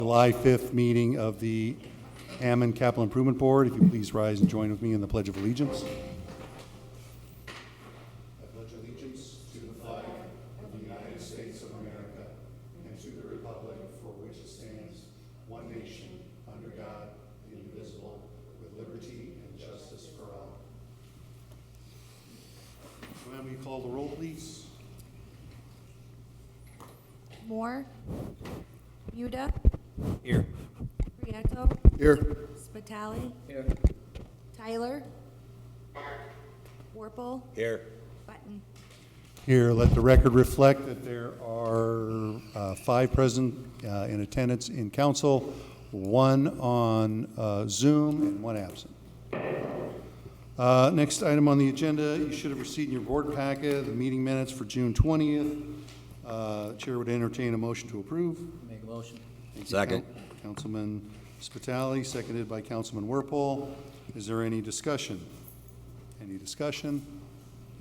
July 5th meeting of the Hammond Capital Improvement Board. If you please rise and join with me in the Pledge of Allegiance. I pledge allegiance to the flag of the United States of America and to the republic for which it stands, one nation, under God, indivisible, with liberty and justice for all. When we call the roll, please. Moore. Yuda. Here. Prieto. Here. Spitali. Here. Tyler. Warple. Here. Button. Here, let the record reflect that there are 5 present in attendance in council, 1 on Zoom, and 1 absent. Next item on the agenda, you should have received in your board packet the meeting minutes for June 20th. Chair would entertain a motion to approve. Make a motion. Thank you, Second. Councilman Spitali, seconded by Councilman Werpel. Is there any discussion? Any discussion?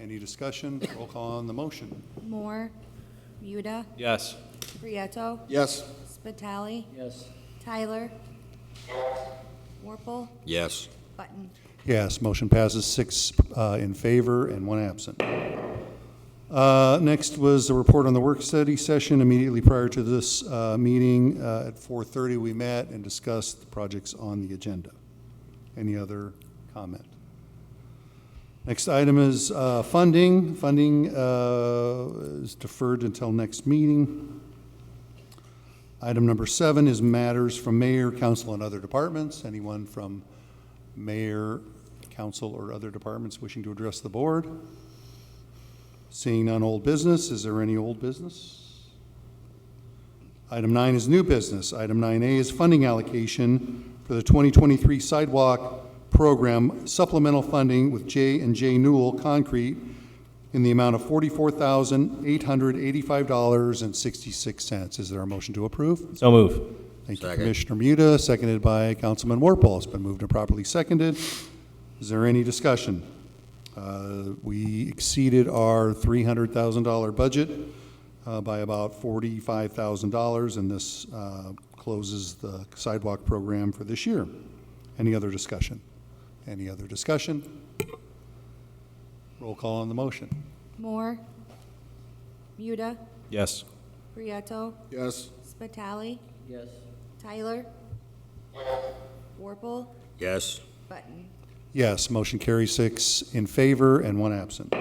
Any discussion? Roll call on the motion. Moore. Yuda. Yes. Prieto. Yes. Spitali. Yes. Tyler. Warple. Yes. Button. Yes, motion passes 6 in favor and 1 absent. Next was a report on the work study session. Immediately prior to this meeting at 4:30, we met and discussed the projects on the agenda. Any other comment? Next item is funding. Funding is deferred until next meeting. Item number 7 is matters from mayor, council, and other departments. Anyone from mayor, council, or other departments wishing to address the board? Seeing none old business, is there any old business? Item 9 is new business. Item 9A is funding allocation for the 2023 sidewalk program supplemental funding with J&J Newell Concrete in the amount of $44,885.66. Is there a motion to approve? So move. Thank you, Second. Commissioner Muda, seconded by Councilman Warple. It's been moved and properly seconded. Is there any discussion? We exceeded our $300,000 budget by about $45,000, and this closes the sidewalk program for this year. Any other discussion? Any other discussion? Roll call on the motion. Moore. Yuda. Yes. Prieto. Yes. Spitali. Yes. Tyler. Warple. Yes. Button. Yes, motion carries 6 in favor and 1 absent.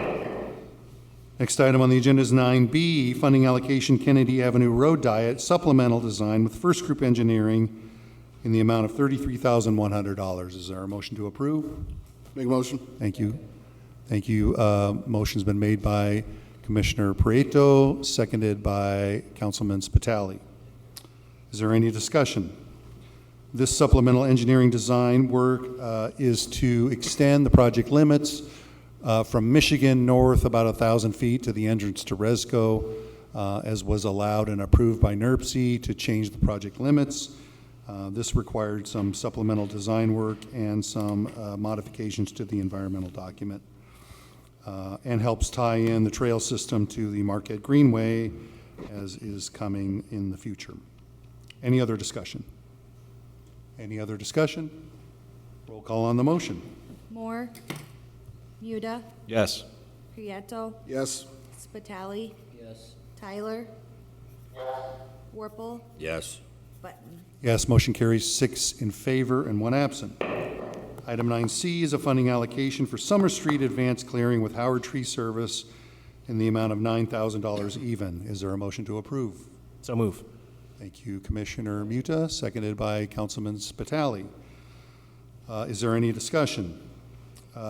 Next item on the agenda is 9B, funding allocation Kennedy Avenue Road Diet supplemental design with First Group Engineering in the amount of $33,100. Is there a motion to approve? Make a motion. Thank you. Thank you. Motion's been made by Commissioner Prieto, seconded by Councilman Spitali. Is there any discussion? This supplemental engineering design work is to extend the project limits from Michigan north about 1,000 feet to the entrance to Resco, as was allowed and approved by NERC to change the project limits. This required some supplemental design work and some modifications to the environmental document, and helps tie in the trail system to the Marquette Greenway, as is coming in the future. Any other discussion? Any other discussion? Roll call on the motion. Moore. Yuda. Yes. Prieto. Yes. Spitali. Yes. Tyler. Warple. Yes. Button. Yes, motion carries 6 in favor and 1 absent. Item 9C is a funding allocation for Summer Street Advanced Clearing with Howard Tree Service in the amount of $9,000 even. Is there a motion to approve? So move. Thank you, Commissioner Muta, seconded by Councilman Spitali. Is there any discussion?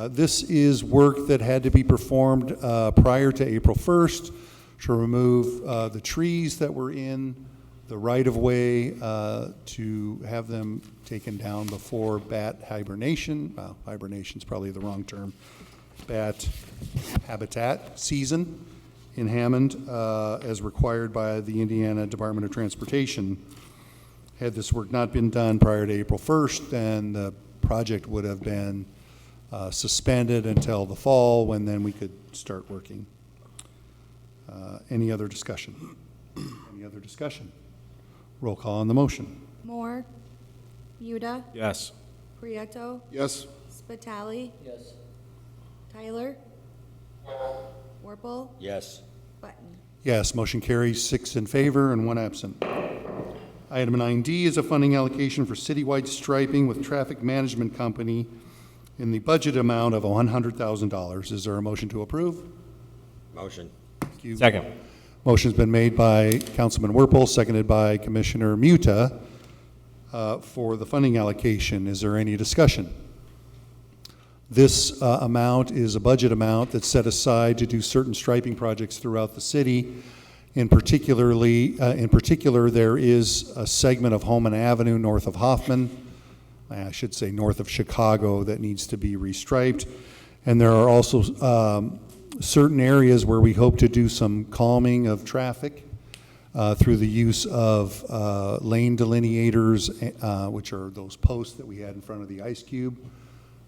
This is work that had to be performed prior to April 1st to remove the trees that were in the right-of-way to have them taken down before bat hibernation. Well, hibernation's probably the wrong term. Bat habitat season in Hammond, as required by the Indiana Department of Transportation. Had this work not been done prior to April 1st, then the project would have been suspended until the fall, when then we could start working. Any other discussion? Any other discussion? Roll call on the motion. Muda, Yes. Prieto, Yes. Spitali, Yes. Tyler, Warple, Yes. Button. Yes, motion carries 6 in favor and 1 absent. Item 9D is a funding allocation for citywide striping with Traffic Management Company in the budget amount of $100,000. Is there a motion to approve? Motion. Thank you. Second. Motion's been made by Councilman Werpel, seconded by Commissioner Muta for the funding allocation. Is there any discussion? This amount is a budget amount that's set aside to do certain striping projects throughout the city. In particular, there is a segment of Holman Avenue north of Hoffman, I should say north of Chicago, that needs to be restriped. And there are also certain areas where we hope to do some calming of traffic through the use of lane delineators, which are those posts that we had in front of the Ice Cube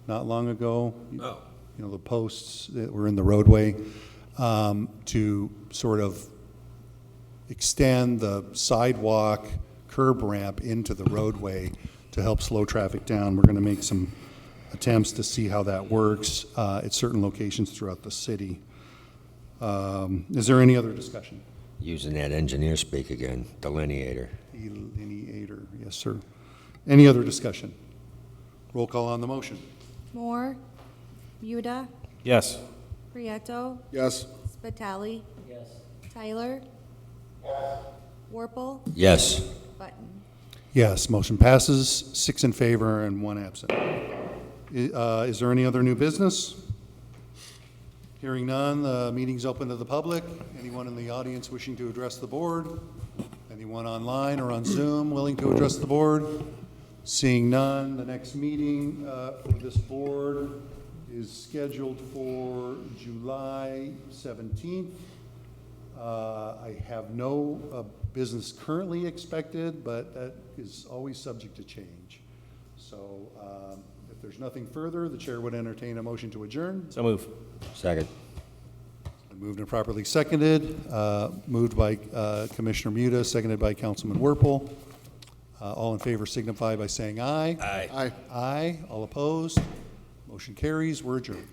not long ago. Oh. You know, the posts that were in the roadway to sort of extend the sidewalk curb ramp into the roadway to help slow traffic down. We're going to make some attempts to see how that works at certain locations throughout the city. Is there any other discussion? Using that engineer speak again, delineator. Delineator, yes, sir. Any other discussion? Roll call on the motion. Moore, Muda, Yes. Prieto, Yes. Spitali, Tyler, Warple, Yes. Button. Yes, motion passes, 6 in favor and 1 absent. Is there any other new business? Hearing none, the meeting's open to the public. Anyone in the audience wishing to address the board? Anyone online or on Zoom willing to address the board? Seeing none, the next meeting for this board is scheduled for July 17th. I have no business currently expected, but that is always subject to change. So if there's nothing further, the chair would entertain a motion to adjourn. So move. Second. Been moved and properly seconded. Moved by Commissioner Muta, seconded by Councilman Werpel. All in favor signify by saying aye. Aye. Aye. Aye. All opposed? Motion carries. We're adjourned.